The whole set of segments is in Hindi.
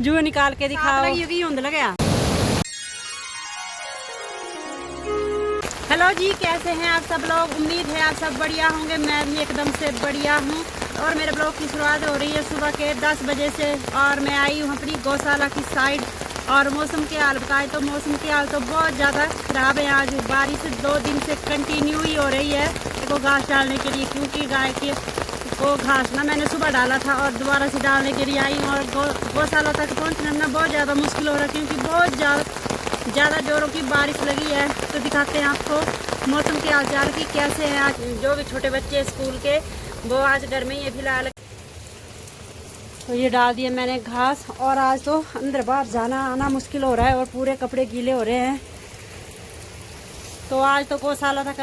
जुए निकाल के दिखाओ। लगे। हेलो जी, कैसे हैं आप सब लोग? उम्मीद है आप सब बढ़िया होंगे। मैं भी एकदम से बढ़िया हूँ। और मेरे ब्लॉग की शुरुआत हो रही है सुबह के 10 बजे से। और मैं आई हूँ अपनी गौशाला की साइड। और मौसम के हाल बताए तो मौसम के हाल तो बहुत ज़्यादा खराब है। आज बारिश 2 दिन से कंटिन्यू ही हो रही है वो घास डालने के लिए, क्योंकि गाय के वो घास ना मैंने सुबह डाला था और दोबारा से डालने के लिए आई हूँ। और गौशाला तक पहुँचना ना बहुत ज़्यादा मुश्किल हो रहा है, क्योंकि बहुत ज़्यादा जोरों की बारिश लगी है। तो दिखाते हैं आपको मौसम के हाल की कैसे हैं। आज जो भी छोटे बच्चे स्कूल के वो आज घर में ही है फिलहाल। तो ये डाल दिए मैंने घास। और आज तो अंदर बाहर जाना आना मुश्किल हो रहा है और पूरे कपड़े गीले हो रहे हैं। तो आज तो गौशाला तक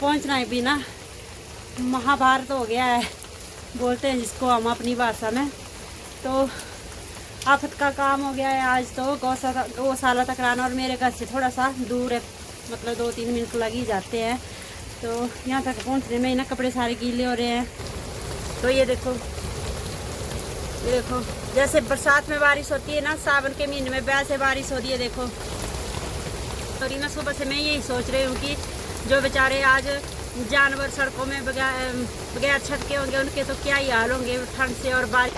पहुंचना ही भी ना महाभारत हो गया है, बोलते हैं जिसको हम अपनी भाषा में। तो आफत का काम हो गया है आज तो गौशाला तक आना। और मेरे घर से थोड़ा सा दूर है, मतलब 2-3 मिनट लग ही जाते हैं। तो यहाँ तक पहुँचने में ही ना कपड़े सारे गीले हो रहे हैं। तो ये देखो जैसे बरसात में बारिश होती है ना, सावन के महीने में वैसे बारिश हो रही है। देखो तो ना सुबह से मैं यही सोच रही हूँ कि जो बेचारे आज जानवर सड़कों में बगैर छत के होंगे, उनके तो क्या ही हाल होंगे ठंड से और बारिश।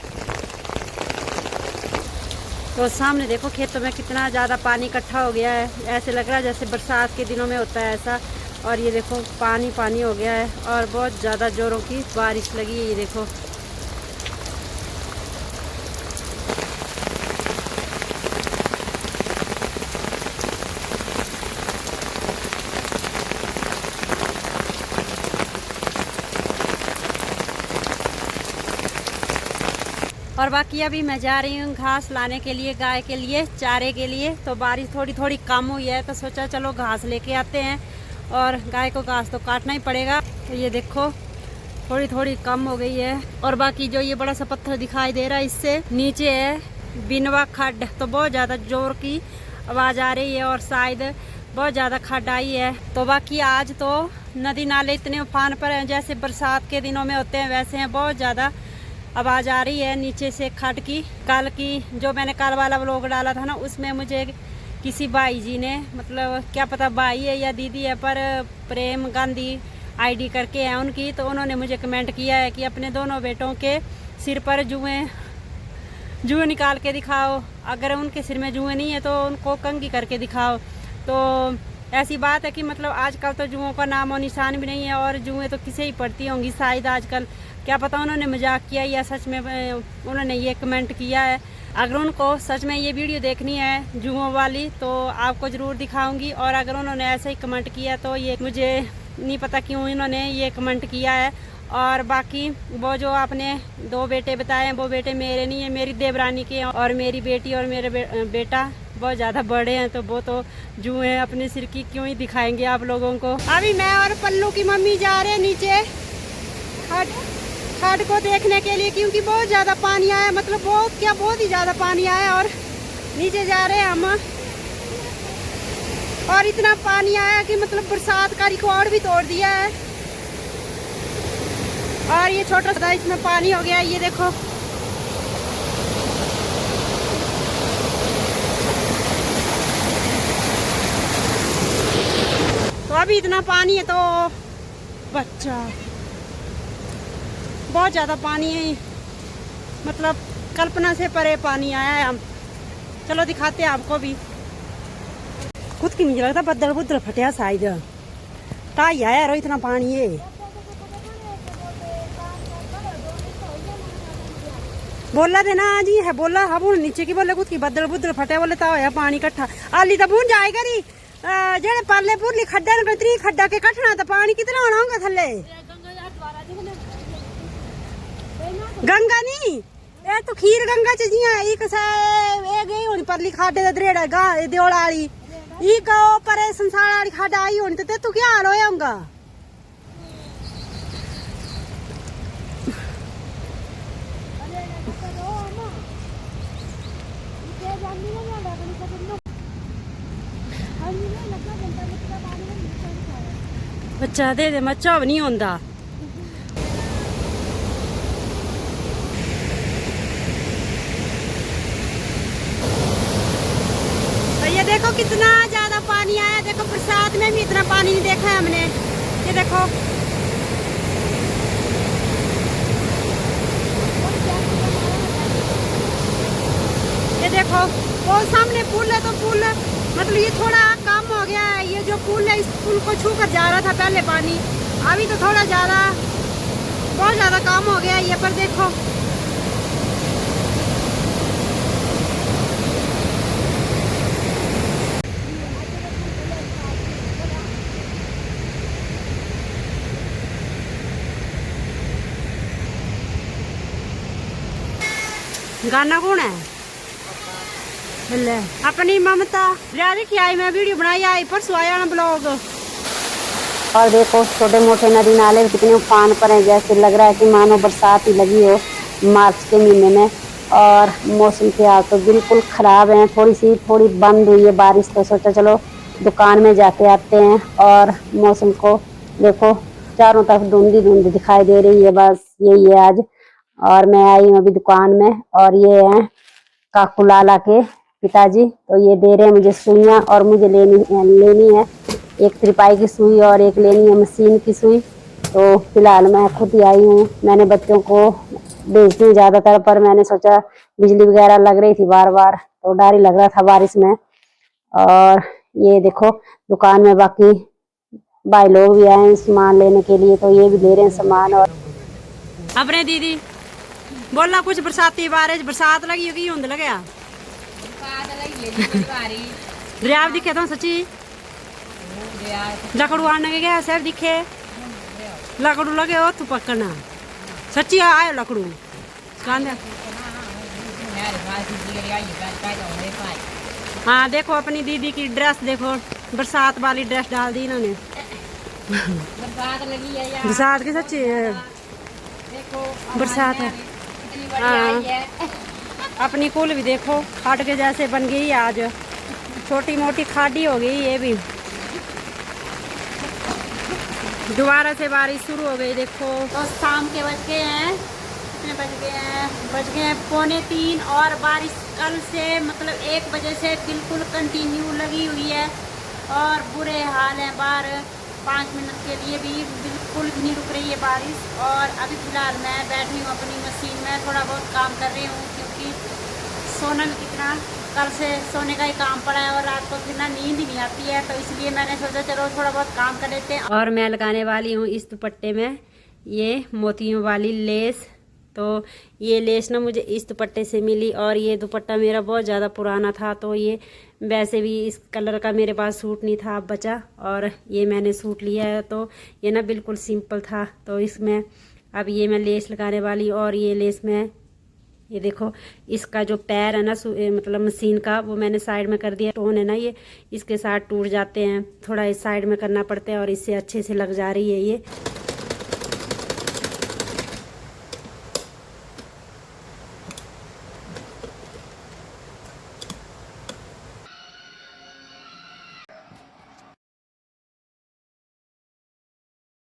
तो सामने देखो खेतों में कितना ज़्यादा पानी इकट्ठा हो गया है। ऐसे लग रहा है जैसे बरसात के दिनों में होता है ऐसा। और ये देखो पानी हो गया है और बहुत ज़्यादा जोरों की बारिश लगी है। ये देखो और बाकी अभी मैं जा रही हूँ घास लाने के लिए, गाय के लिए चारे के लिए। तो बारिश थोड़ी कम हुई है तो सोचा चलो घास लेके आते हैं। और गाय को घास तो काटना ही पड़ेगा। तो ये देखो थोड़ी कम हो गई है। और बाकी जो ये बड़ा सा पत्थर दिखाई दे रहा है, इससे नीचे है बिनवा खड्ड। तो बहुत ज़्यादा जोर की आवाज़ आ रही है और शायद बहुत ज़्यादा खड्ड आई है। तो बाकी आज तो नदी नाले इतने उफान पर हैं, जैसे बरसात के दिनों में होते हैं वैसे हैं। बहुत ज़्यादा आवाज़ आ रही है नीचे से खड्ड की। कल की जो मैंने कल वाला व्लॉग डाला था ना, उसमें मुझे किसी भाई जी ने, मतलब क्या पता भाई है या दीदी है, पर प्रेम गांधी आईडी करके है उनकी। तो उन्होंने मुझे कमेंट किया है कि अपने दोनों बेटों के सिर पर जुएं निकाल के दिखाओ। अगर उनके सिर में जुएं नहीं है तो उनको कंघी करके दिखाओ। तो ऐसी बात है कि मतलब आजकल तो जुओं का नाम और निशान भी नहीं है। और जुएं तो किसे ही पड़ती होंगी शायद आजकल, क्या पता उन्होंने मजाक किया या सच में उन्होंने ये कमेंट किया है। अगर उनको सच में ये वीडियो देखनी है जुओं वाली तो आपको ज़रूर दिखाऊंगी। और अगर उन्होंने ऐसे ही कमेंट किया तो ये मुझे नहीं पता क्यों इन्होंने ये कमेंट किया है। और बाकी वो जो आपने 2 बेटे बताए हैं, वो बेटे मेरे नहीं है, मेरी देवरानी के। और मेरी बेटी और मेरे बेटा बहुत ज़्यादा बड़े हैं, तो वो तो जुएं अपने सिर की क्यों ही दिखाएंगे आप लोगों को। अभी मैं और पल्लू की मम्मी जा रहे हैं नीचे खड्ड को देखने के लिए, क्योंकि बहुत ज़्यादा पानी आया। मतलब बहुत ही ज़्यादा पानी आया और नीचे जा रहे हैं हम। और इतना पानी आया कि मतलब बरसात का रिकॉर्ड भी तोड़ दिया है। और ये छोटा सा इसमें पानी हो गया, ये देखो। तो अभी इतना पानी है तो बच्चा बहुत ज़्यादा पानी है, मतलब कल्पना से परे पानी आया है। हम चलो दिखाते हैं आपको भी। खुद की मुझे लगता बद्दल फटिया शायद ताई आया रो इतना पानी है। बोला थे ना जी है, बोला हम नीचे की बोले खुद की बद्दल फटे बोले ता होया पानी इकट्ठा। आली तो बूंद जाए करी जेड़े पाले पुरली खड्डा न 3 खड्डा के कटना तो पानी कितना होना होगा थल्ले। गंगा नहीं ये तो खीर गंगा च जियां एक ए गई होनी परली खाडे दा दरेड़ा गा देओला वाली ई का पर संसार वाली खाडा आई होनी ते तू क्या हाल होया होगा। बच्चा दे मच्चा भी नहीं होंदा। देखो कितना ज्यादा पानी आया। देखो बरसात में भी इतना पानी नहीं देखा है हमने। ये देखो ये देखो वो सामने पुल है, तो पुल मतलब ये थोड़ा कम हो गया है। ये जो पुल है इस पुल को छू कर जा रहा था पहले पानी, अभी तो थोड़ा ज्यादा बहुत ज्यादा कम हो गया है ये। पर देखो गाना कौन है? ले अपनी ममता देखी आई, मैं वीडियो बनाई आई परसों आया ना ब्लॉग। और देखो छोटे मोटे नदी नाले कितने उफान पर हैं, जैसे लग रहा है कि मानो बरसात ही लगी हो मार्च के महीने में। और मौसम के हाल तो बिल्कुल ख़राब हैं। थोड़ी बंद हुई है बारिश, तो सोचा चलो दुकान में जाके आते हैं। और मौसम को देखो चारों तरफ धुंधी धुंधी दिखाई दे रही है, बस यही है आज। और मैं आई हूँ अभी दुकान में, और ये हैं काकू लाला के पिताजी, तो ये दे रहे हैं मुझे सुइयाँ, और मुझे लेनी है एक त्रिपाई की सुई और एक लेनी है मशीन की सुई। तो फिलहाल मैं खुद ही आई हूँ। मैंने बच्चों को भेजती हूँ ज़्यादातर, पर मैंने सोचा बिजली वगैरह लग रही थी बार बार, तो डर ही लग रहा था बारिश में। और ये देखो दुकान में बाकी भाई लोग भी आए हैं सामान लेने के लिए, तो ये भी ले रहे हैं सामान। और अपने दीदी बोलना कुछ बरसाती बारिश, बरसात लगी होगी ऊंध लगे दरिया दिखे तो सच्ची लकड़ू आने के गया सब दिखे लकड़ू लगे हो तू पकड़ना सच्ची आयो लकड़ू। हाँ देखो अपनी दीदी की ड्रेस देखो, बरसात वाली ड्रेस डाल दी इन्होंने। बरसात की सच्ची बरसात है। हाँ अपनी कुल भी देखो खाट के जैसे बन गई आज, छोटी मोटी खाड़ी हो गई ये भी। दोबारा से बारिश शुरू हो गई देखो। तो शाम के बज गए हैं, कितने बज गए हैं 2:45। और बारिश कल से मतलब 1 बजे से बिल्कुल कंटिन्यू लगी हुई है, और बुरे हाल हैं बाहर। 5 मिनट के लिए भी बिल्कुल भी नहीं रुक रही है बारिश। और अभी फ़िलहाल मैं बैठी हूँ अपनी मशीन में, थोड़ा बहुत काम कर रही हूँ, क्योंकि सोना में कितना कल से सोने का ही काम पड़ा है, और रात को फिर ना नींद ही नहीं आती है, तो इसलिए मैंने सोचा चलो थोड़ा बहुत काम कर लेते हैं। और मैं लगाने वाली हूँ इस दुपट्टे में ये मोतियों वाली लेस। तो ये लेस ना मुझे इस दुपट्टे से मिली, और ये दुपट्टा मेरा बहुत ज़्यादा पुराना था, तो ये वैसे भी इस कलर का मेरे पास सूट नहीं था बचा, और ये मैंने सूट लिया है। तो ये ना बिल्कुल सिंपल था, तो इसमें अब ये मैं लेस लगाने वाली। और ये लेस में ये देखो इसका जो पैर है ना मतलब मशीन का, वो मैंने साइड में कर दिया। टोन है ना ये इसके साथ टूट जाते हैं, थोड़ा इस साइड में करना पड़ता है, और इससे अच्छे से लग जा रही है ये।